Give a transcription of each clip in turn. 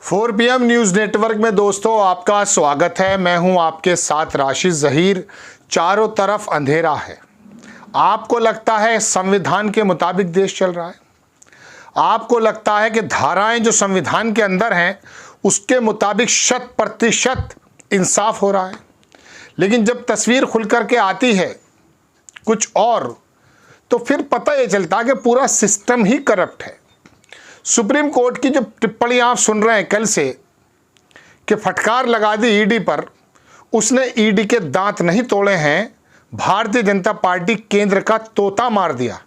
4 PM news network में दोस्तों आपका स्वागत है। मैं हूं आपके साथ राशिद ज़हीर। चारों तरफ अंधेरा है। आपको लगता है संविधान के मुताबिक देश चल रहा है। आपको लगता है कि धाराएं जो संविधान के अंदर हैं उसके मुताबिक 100% इंसाफ हो रहा है। लेकिन जब तस्वीर खुल करके आती है कुछ और, तो फिर पता ये चलता है कि पूरा सिस्टम ही करप्ट है। सुप्रीम कोर्ट की जो टिप्पणी आप सुन रहे हैं कल से कि फटकार लगा दी ईडी पर, उसने ईडी के दांत नहीं तोड़े हैं, भारतीय जनता पार्टी केंद्र का तोता मार दिया।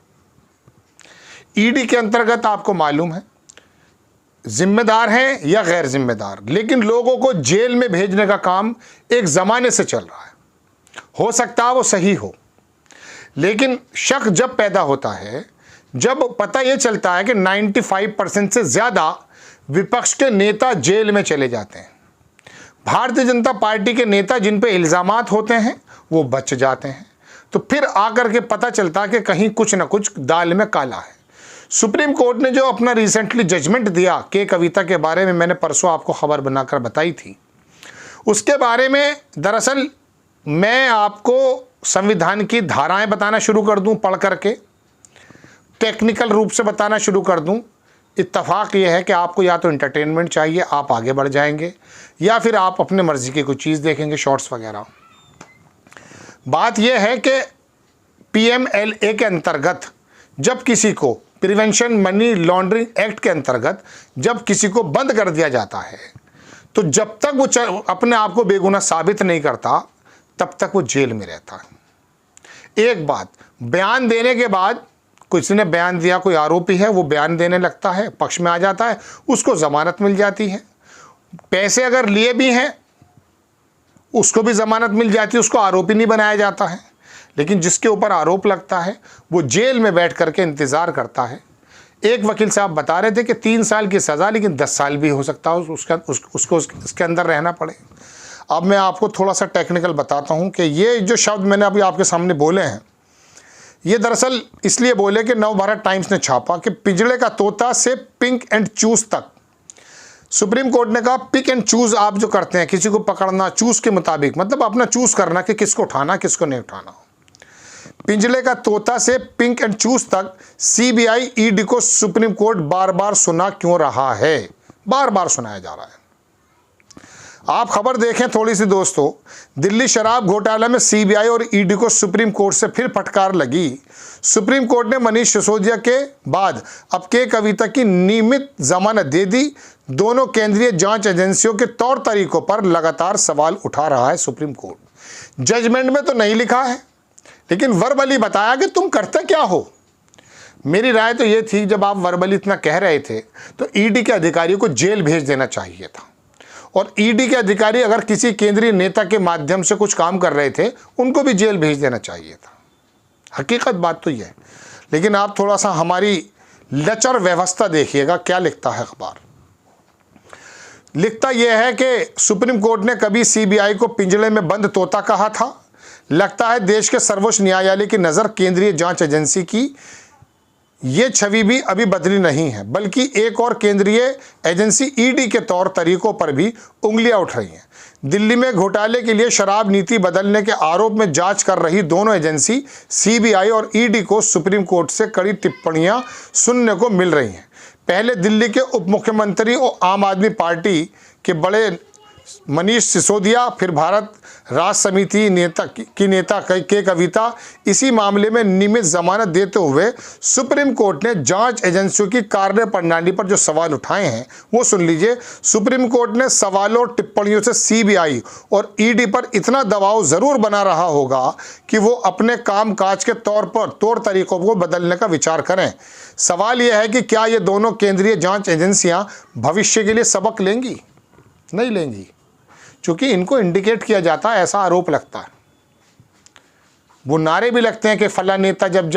ईडी के अंतर्गत आपको मालूम है जिम्मेदार हैं या गैर जिम्मेदार, लेकिन लोगों को जेल में भेजने का काम एक ज़माने से चल रहा है। हो सकता है वो सही हो, लेकिन शक जब पैदा होता है जब पता ये चलता है कि 95% से ज़्यादा विपक्ष के नेता जेल में चले जाते हैं। भारतीय जनता पार्टी के नेता जिन पे इल्ज़ामात होते हैं वो बच जाते हैं, तो फिर आकर के पता चलता है कि कहीं कुछ ना कुछ दाल में काला है। सुप्रीम कोर्ट ने जो अपना रिसेंटली जजमेंट दिया के कविता के बारे में, मैंने परसों आपको खबर बनाकर बताई थी, उसके बारे में दरअसल मैं आपको संविधान की धाराएं बताना शुरू कर दूं, पढ़ करके टेक्निकल रूप से बताना शुरू कर दूं। इत्तफाक ये है कि आपको या तो एंटरटेनमेंट चाहिए, आप आगे बढ़ जाएंगे, या फिर आप अपने मर्जी की कुछ चीज़ देखेंगे, शॉर्ट्स वगैरह। बात यह है कि PMLA के अंतर्गत जब किसी को, प्रिवेंशन मनी लॉन्ड्रिंग एक्ट के अंतर्गत जब किसी को बंद कर दिया जाता है, तो जब तक वो अपने आप को बेगुनाह साबित नहीं करता तब तक वो जेल में रहता है। एक बात, बयान देने के बाद किसी ने बयान दिया, कोई आरोपी है, वो बयान देने लगता है, पक्ष में आ जाता है, उसको जमानत मिल जाती है। पैसे अगर लिए भी हैं उसको भी जमानत मिल जाती है, उसको आरोपी नहीं बनाया जाता है। लेकिन जिसके ऊपर आरोप लगता है वो जेल में बैठ करके इंतज़ार करता है। एक वकील साहब बता रहे थे कि 3 साल की सज़ा, लेकिन 10 साल भी हो सकता है उसको उसके अंदर रहना पड़े। अब मैं आपको थोड़ा सा टेक्निकल बताता हूँ कि ये जो शब्द मैंने अभी आपके सामने बोले हैं, ये दरअसल इसलिए बोले कि नवभारत टाइम्स ने छापा कि पिंजड़े का तोता से पिक एंड चूज तक। सुप्रीम कोर्ट ने कहा पिक एंड चूज आप जो करते हैं, किसी को पकड़ना चूज के मुताबिक, मतलब अपना चूज करना कि किसको उठाना किसको नहीं उठाना। पिंजड़े का तोता से पिक एंड चूज तक CBI ED को सुप्रीम कोर्ट बार बार सुना क्यों रहा है, बार बार सुनाया जा रहा है। आप खबर देखें थोड़ी सी दोस्तों, दिल्ली शराब घोटाला में CBI और ED को सुप्रीम कोर्ट से फिर फटकार लगी। सुप्रीम कोर्ट ने मनीष सिसोदिया के बाद अब के कविता की नियमित जमानत दे दी। दोनों केंद्रीय जांच एजेंसियों के तौर तरीकों पर लगातार सवाल उठा रहा है सुप्रीम कोर्ट। जजमेंट में तो नहीं लिखा है, लेकिन वर्बली बताया कि तुम करते क्या हो। मेरी राय तो ये थी, जब आप वर्बली इतना कह रहे थे तो ED के अधिकारियों को जेल भेज देना चाहिए था, और ED के अधिकारी अगर किसी केंद्रीय नेता के माध्यम से कुछ काम कर रहे थे उनको भी जेल भेज देना चाहिए था। हकीकत बात तो यह है। लेकिन आप थोड़ा सा हमारी लचर व्यवस्था देखिएगा, क्या लिखता है अखबार। लिखता यह है कि सुप्रीम कोर्ट ने कभी CBI को पिंजड़े में बंद तोता कहा था। लगता है देश के सर्वोच्च न्यायालय की नज़र केंद्रीय जांच एजेंसी की ये छवि भी अभी बदली नहीं है, बल्कि एक और केंद्रीय एजेंसी ED के तौर तरीकों पर भी उंगलियां उठ रही हैं। दिल्ली में घोटाले के लिए शराब नीति बदलने के आरोप में जांच कर रही दोनों एजेंसी CBI और ED को सुप्रीम कोर्ट से कड़ी टिप्पणियां सुनने को मिल रही हैं। पहले दिल्ली के उप मुख्यमंत्री और आम आदमी पार्टी के बड़े मनीष सिसोदिया, फिर भारत राष्ट्र समिति नेता के कविता इसी मामले में नियमित जमानत देते हुए सुप्रीम कोर्ट ने जांच एजेंसियों की कार्य प्रणाली पर जो सवाल उठाए हैं वो सुन लीजिए। सुप्रीम कोर्ट ने सवालों और टिप्पणियों से CBI और ED पर इतना दबाव ज़रूर बना रहा होगा कि वो अपने कामकाज के तौर तरीकों को बदलने का विचार करें। सवाल यह है कि क्या ये दोनों केंद्रीय जाँच एजेंसियाँ भविष्य के लिए सबक लेंगी? नहीं लेंगी, क्योंकि इनको इंडिकेट किया जाता है, ऐसा आरोप लगता है। वो नारे भी लगते हैं कि फला नेता जब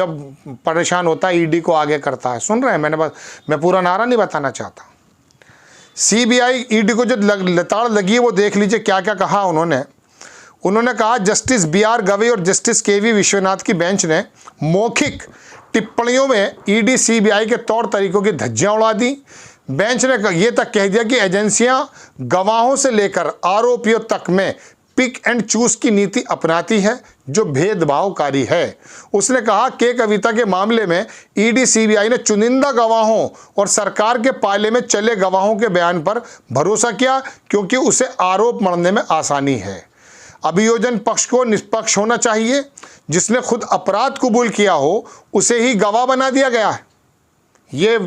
परेशान होता है ED को आगे करता है। सुन रहे हैं, मैं पूरा नारा नहीं बताना चाहता। CBI ED को जो लताड़ लगी है वो देख लीजिए क्या क्या कहा उन्होंने कहा जस्टिस BR गवई और जस्टिस KV विश्वनाथ की बेंच ने मौखिक टिप्पणियों में ED CBI के तौर तरीकों की धज्जियां उड़ा दी। बेंच ने ये तक कह दिया कि एजेंसियां गवाहों से लेकर आरोपियों तक में पिक एंड चूज की नीति अपनाती है जो भेदभावकारी है। उसने कहा कि कविता के मामले में ईडी सीबीआई ने चुनिंदा गवाहों और सरकार के पाले में चले गवाहों के बयान पर भरोसा किया क्योंकि उसे आरोप मढ़ने में आसानी है। अभियोजन पक्ष को निष्पक्ष होना चाहिए। जिसने खुद अपराध कबूल किया हो उसे ही गवाह बना दिया गया है। ये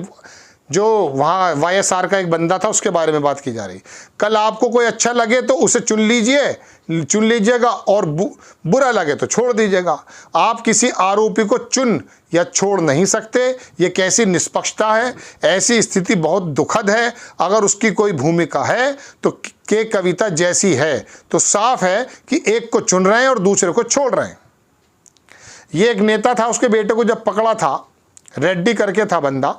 जो वहाँ वाईएसआर का एक बंदा था उसके बारे में बात की जा रही। कल आपको कोई अच्छा लगे तो उसे चुन लीजिएगा और बुरा लगे तो छोड़ दीजिएगा। आप किसी आरोपी को चुन या छोड़ नहीं सकते। ये कैसी निष्पक्षता है। ऐसी स्थिति बहुत दुखद है। अगर उसकी कोई भूमिका है तो के कविता जैसी है तो साफ है कि एक को चुन रहे हैं और दूसरे को छोड़ रहे हैं। ये एक नेता था, उसके बेटे को जब पकड़ा था, रेड्डी करके था बंदा,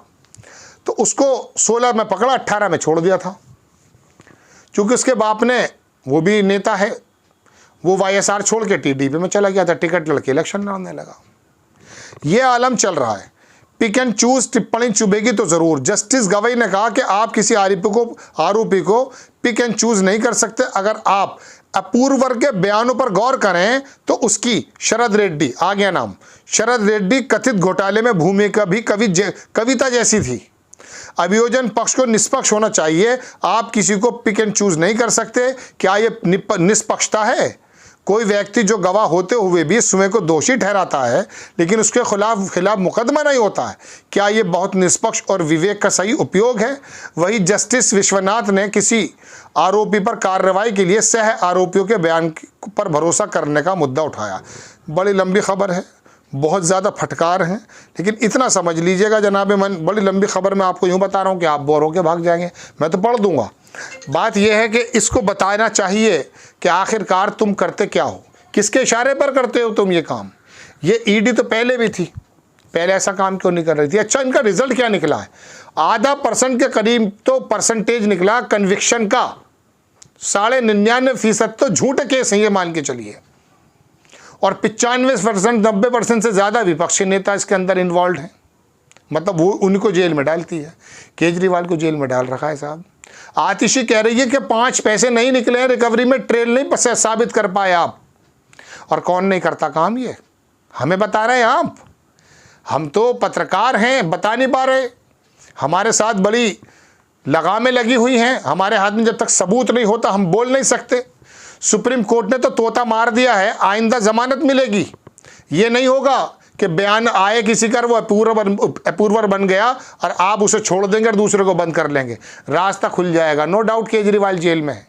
तो उसको 16 में पकड़ा, 18 में छोड़ दिया था। क्योंकि उसके बाप ने, वो भी नेता है, वो वाईएसआर छोड़ के टीडीपी में चला गया था, टिकट लड़के इलेक्शन लड़ने लगा। ये आलम चल रहा है। पिक एंड चूज टिप्पणी चुभेगी तो जरूर। जस्टिस गवई ने कहा कि आप किसी आरोपी को पिक एंड चूज नहीं कर सकते। अगर आप अपूर्व वर्ग के बयानों पर गौर करें तो उसकी शरद रेड्डी, आ गया नाम, शरद रेड्डी कथित घोटाले में भूमिका भी कविता जैसी थी। अभियोजन पक्ष को निष्पक्ष होना चाहिए। आप किसी को पिक एंड चूज नहीं कर सकते। क्या ये निष्पक्षता है? कोई व्यक्ति जो गवाह होते हुए भी स्वयं को दोषी ठहराता है लेकिन उसके खिलाफ मुकदमा नहीं होता है, क्या ये बहुत निष्पक्ष और विवेक का सही उपयोग है? वही जस्टिस विश्वनाथ ने किसी आरोपी पर कार्रवाई के लिए सह आरोपियों के बयान पर भरोसा करने का मुद्दा उठाया। बड़ी लंबी खबर है, बहुत ज़्यादा फटकार हैं, लेकिन इतना समझ लीजिएगा जनाब मन, बड़ी लंबी खबर मैं आपको यूँ बता रहा हूँ कि आप बोर होकर भाग जाएंगे। मैं तो पढ़ दूंगा। बात यह है कि इसको बताना चाहिए कि आखिरकार तुम करते क्या हो, किसके इशारे पर करते हो तुम ये काम। ये ईडी तो पहले भी थी, पहले ऐसा काम क्यों नहीं कर रही थी? अच्छा, इनका रिजल्ट क्या निकला है? 0.5% के करीब तो परसेंटेज निकला कन्विक्शन का। 99.99% तो झूठे केस हैं ये मान के चलिए, और 95% 90% से ज़्यादा विपक्षी नेता इसके अंदर इन्वॉल्व हैं। मतलब वो उनको जेल में डालती है। केजरीवाल को जेल में डाल रखा है साहब। आतिशी कह रही है कि 5 पैसे नहीं निकले हैं रिकवरी में, ट्रेल नहीं साबित कर पाए आप। और कौन नहीं करता काम? ये हमें बता रहे हैं आप। हम तो पत्रकार हैं, बता नहीं पा रहे। हमारे साथ बड़ी लगामें लगी हुई हैं। हमारे हाथ में जब तक सबूत नहीं होता हम बोल नहीं सकते। सुप्रीम कोर्ट ने तो तोता मार दिया है, आइंदा जमानत मिलेगी। ये नहीं होगा कि बयान आए किसी का, वो अपूर्वर बन गया और आप उसे छोड़ देंगे और दूसरे को बंद कर लेंगे। रास्ता खुल जाएगा। नो डाउट केजरीवाल जेल में है,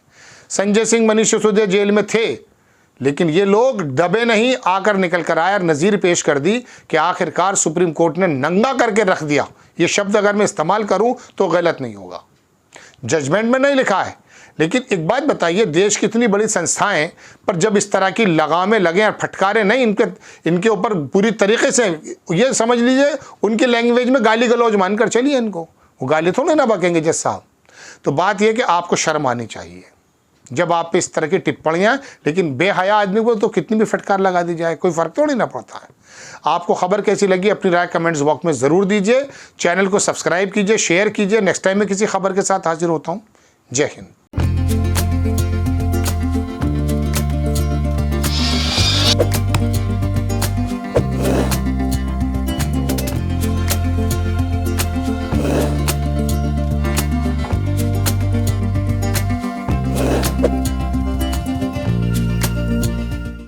संजय सिंह, मनीष सिसोदिया जेल में थे, लेकिन ये लोग दबे नहीं, आकर निकल कर आए और नज़ीर पेश कर दी कि आखिरकार सुप्रीम कोर्ट ने नंगा करके रख दिया। ये शब्द अगर मैं इस्तेमाल करूं तो गलत नहीं होगा, जजमेंट में नहीं लिखा है। लेकिन एक बात बताइए, देश की इतनी बड़ी संस्थाएं पर जब इस तरह की लगामें लगे और फटकारे नहीं, इनके ऊपर पूरी तरीके से, ये समझ लीजिए उनकी लैंग्वेज में गाली गलौज मानकर चलिए इनको, वो गाली थोड़े ना बकेंगे जज साहब। तो बात यह कि आपको शर्म आनी चाहिए जब आप पे इस तरह की टिप्पणियां, लेकिन बेहया आदमी को तो कितनी भी फटकार लगा दी जाए कोई फ़र्क थोड़ी ना पड़ता है। आपको खबर कैसी लगी अपनी राय कमेंट्स बॉक्स में ज़रूर दीजिए। चैनल को सब्सक्राइब कीजिए, शेयर कीजिए। नेक्स्ट टाइम मैं किसी खबर के साथ हाजिर होता हूँ। जय हिंद।